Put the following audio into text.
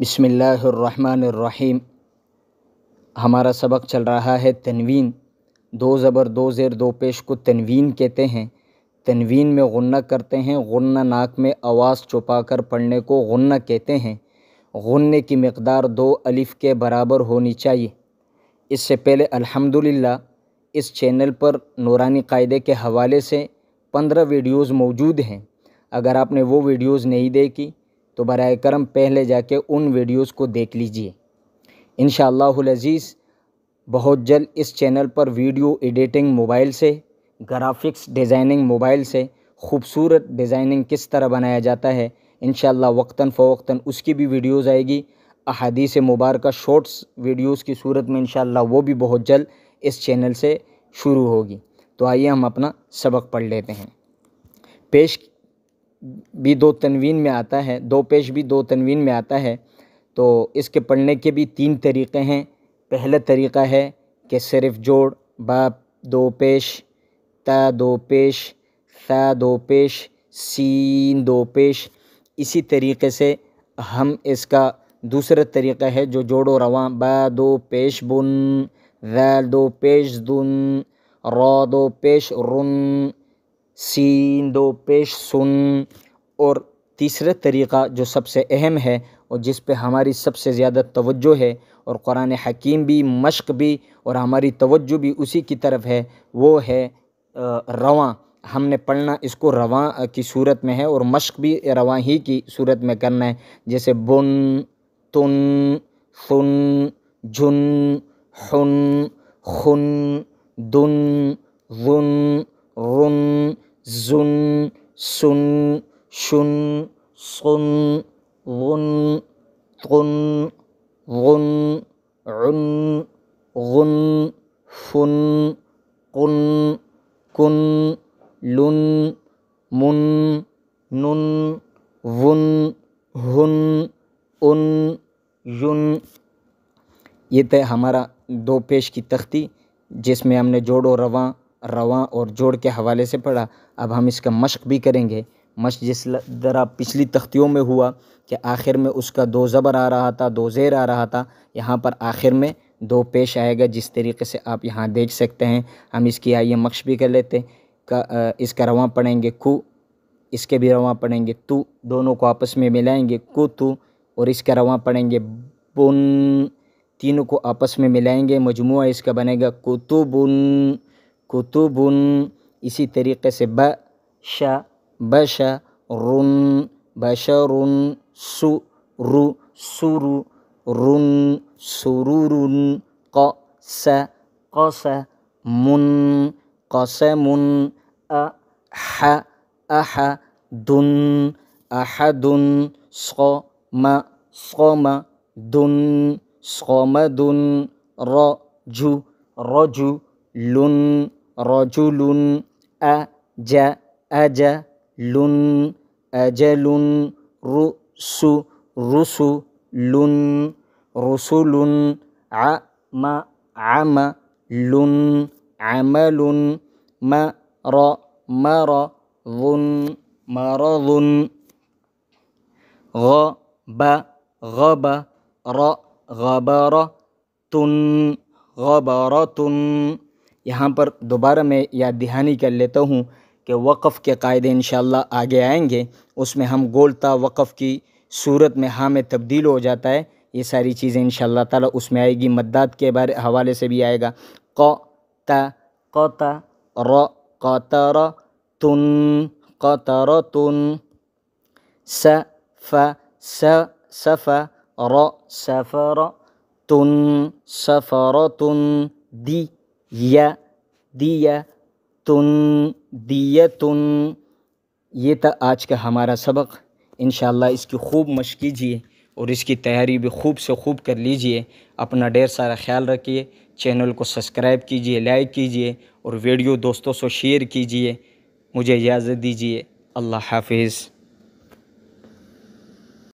بسم اللہ الرحمن الرحیم۔ ہمارا سبق چل رہا ہے تنوین۔ دو زبر دو زیر دو پیش کو تنوین کہتے ہیں۔ تنوین میں غنہ کرتے ہیں، غنہ ناک میں آواز چھپا کر پڑھنے کو غنہ کہتے ہیں۔ غنے کی مقدار 2 الف کے برابر ہونی چاہیے۔ اس سے پہلے الحمدللہ اس چینل پر نورانی قاعدے کے حوالے سے 15 ویڈیوز موجود ہیں۔ اگر آپ نے وہ ویڈیوز نہیں دیکھی تو برائے کرم پہلے جا کے ان ویڈیوز کو دیکھ لیجئے۔ انشاءاللہ العزیز بہت جلد اس چینل پر ویڈیو ایڈیٹنگ موبائل سے، گرافکس ڈیزائننگ موبائل سے، خوبصورت ڈیزائننگ کس طرح بنایا جاتا ہے، انشاءاللہ وقتاً فوقتاً اس کی بھی ویڈیوز آئے گی۔ احادیث مبارکہ شارٹس ویڈیوز کی صورت میں انشاءاللہ وہ بھی بہت جلد اس چینل سے شروع ہوگی۔ تو آئیے ہم اپنا سبق پڑھ لیتے ہیں۔ پیش بھی 2 تنوین میں آتا ہے، 2 پیش بھی 2 تنوین میں آتا ہے، تو اس کے پڑھنے کے بھی 3 طریقے ہیں۔ پہلا طریقہ ہے کہ صرف جوڑ، با 2 پیش، تا 2 پیش، ثا 2 پیش، سین 2 پیش۔ اسی طریقے سے ہم اس کا دوسرا طریقہ ہے جو جوڑ و رواں، با 2 پیش بن، ذال 2 پیش دن، را 2 پیش رن، سین 2 پیش سن۔ اور تیسرا طریقہ جو سب سے اہم ہے اور جس پہ ہماری سب سے زیادہ توجہ ہے اور قرآن حکیم بھی، مشق بھی اور ہماری توجہ بھی اسی کی طرف ہے، وہ ہے رواں۔ ہم نے پڑھنا اس کو رواں کی صورت میں ہے اور مشق بھی رواں ہی کی صورت میں کرنا ہے، جیسے بن، تن، ثن، جن، حن، خن، دن، ذن، رن، زن، سن، شن، صن، غن، طن، غن، عن، غن، فن، قن، کن، لن، من، نن، ون، ہن، ان، ین۔ یہ تھے ہمارا 2 پیش کی تختی جس میں ہم نے جوڑ و رواں، رواں اور جوڑ کے حوالے سے پڑھا۔ اب ہم اس کا مشق بھی کریں گے۔ مشق جس طرح پچھلی تختیوں میں ہوا کہ آخر میں اس کا 2 زبر آ رہا تھا، 2 زیر آ رہا تھا، یہاں پر آخر میں 2 پیش آئے گا، جس طریقے سے آپ یہاں دیکھ سکتے ہیں۔ ہم اس کی آئیے مشق بھی کر لیتے ہیں۔ اس کا رواں پڑھیں گے کو، اس کے بھی رواں پڑھیں گے تو، دونوں کو آپس میں ملائیں گے کو تو، اور اس کا رواں پڑھیں گے بن، تینوں کو آپس میں ملائیں گے، مجموعہ اس کا بنے گا کتبن، کتبن۔ اسی طریقے سے بش، بش، رن، بشرن، سر، سر، رن، سرور، قس، قس، من، قسم، اح، اح، دن، احد، صم، صم، دن، صمد، رج، رجل، رجل، اج، اجل، اجل، رؤس، رسل، رسل، عم، عمل، عمل، مر، مرض، مرض، غب، غبر، غبرة، غبرة۔ یہاں پر دوبارہ میں یاد دہانی کر لیتا ہوں کہ وقف کے قاعدے انشاءاللہ آگے آئیں گے، اس میں ہم گولتا وقف کی صورت میں ہاں میں تبدیل ہو جاتا ہے، یہ ساری چیزیں انشاءاللہ تعالی اس میں آئے گی۔ مدات کے حوالے سے بھی آئے گا، ق، ت، قط، ر، قطر، تن، قطرة، س، ف، س، سف، ر، سفر، تن، سفرة، دی، ی، دیہ، تن، دیۃ۔ یہ تھا آج کا ہمارا سبق۔ انشاءاللہ اس کی خوب مشق کیجیے اور اس کی تیاری بھی خوب سے خوب کر لیجئے۔ اپنا ڈھیر سارا خیال رکھیے، چینل کو سبسکرائب کیجیے، لائک کیجیے اور ویڈیو دوستوں سے شیئر کیجیے۔ مجھے اجازت دیجیے، اللہ حافظ۔